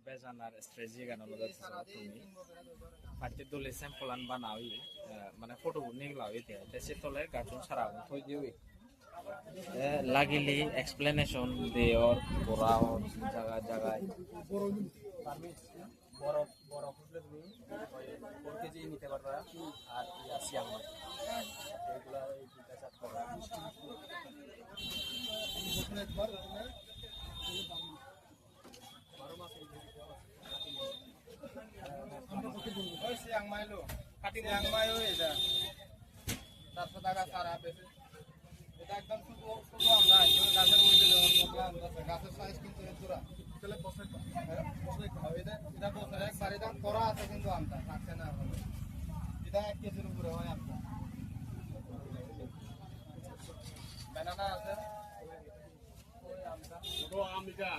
bezanar strategi kan lo dat tumi parti dole sample an banawi মানে photo নিগলাwi te tese tole gachun sara thoi diwi lagili explanation de or pura or jaga jaga বরফ বরফ উঠলে তুমি 4 KG নিতে পারবা আর সিয়াম এগুলা এই দুটা চাট করবা সিয়াং মাইলো কাটি সিয়াং মাইও এটা 400 টাকা সারা পেছে এটা একদম ছোট আমরা গাছের মধ্যে দেওয়ার মতো আমরা গাছের সাইজ কিন্তু পুরা তাহলে বসে এটা এটা বছরে একবার এটা করা আছে কিন্তু আমটা থাকছে না এটা 1 কেজির উপরে হয় আমটা banana আছে ওই আমটা ছোট আম এটা